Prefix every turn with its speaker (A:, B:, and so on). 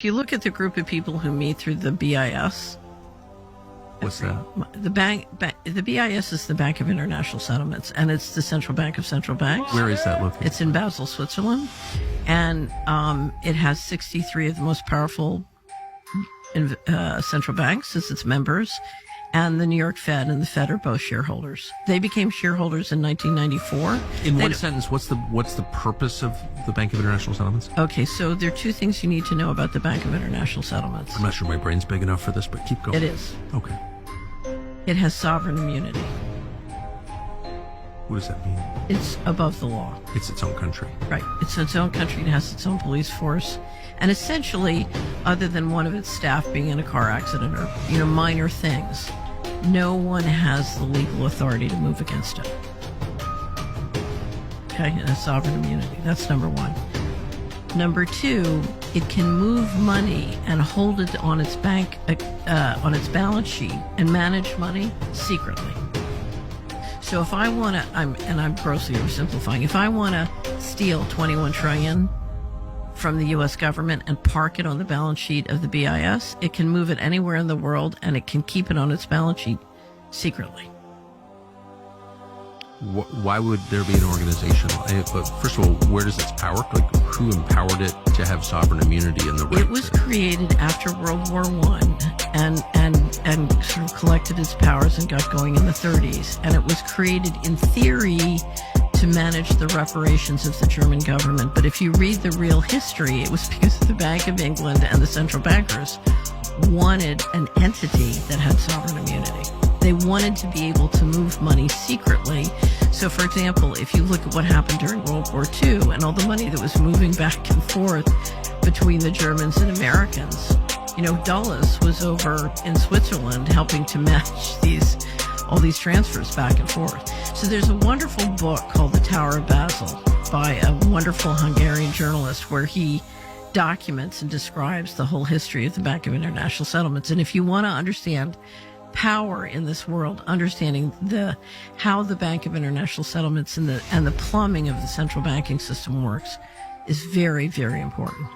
A: If you look at the group of people who meet through the BIS,
B: What's that?
A: The BIS is the Bank of International Settlements, and it's the central bank of central banks.
B: Where is that located?
A: It's in Basel, Switzerland, and it has 63 of the most powerful central banks as its members, and the New York Fed and the Fed are both shareholders. They became shareholders in 1994.
B: In one sentence, what's the purpose of the Bank of International Settlements?
A: Okay, so there are two things you need to know about the Bank of International Settlements.
B: I'm not sure my brain's big enough for this, but keep going.
A: It is.
B: Okay.
A: It has sovereign immunity.
B: What does that mean?
A: It's above the law.
B: It's its own country.
A: Right. It's its own country. It has its own police force. And essentially, other than one of its staff being in a car accident or, minor things, no one has the legal authority to move against it. Okay? It has sovereign immunity. That's number one. Number two, it can move money and hold it on its on its balance sheet and manage money secretly. So if I want to, I'm grossly oversimplifying, if I want to steal $21 trillion from the U.S. government and park it on the balance sheet of the BIS, it can move it anywhere in the world and it can keep it on its balance sheet secretly.
B: Why would there be an organization? But first of all, where does its power? Like, who empowered it to have sovereign immunity in the right?
A: It was created after World War I and sort of collected its powers and got going in the 30s. And it was created in theory to manage the reparations of the German government. But if you read the real history, it was because the Bank of England and the central bankers wanted an entity that had sovereign immunity. They wanted to be able to move money secretly. So, for example, if you look at what happened during World War II and all the money that was moving back and forth between the Germans and Americans, Dulles was over in Switzerland helping to manage all these transfers back and forth. So there's a wonderful book called The Tower of Basel by a wonderful Hungarian journalist where he documents and describes the whole history of the Bank of International Settlements. And if you want to understand power in this world, understanding how the Bank of International Settlements and the plumbing of the central banking system works is very, very important.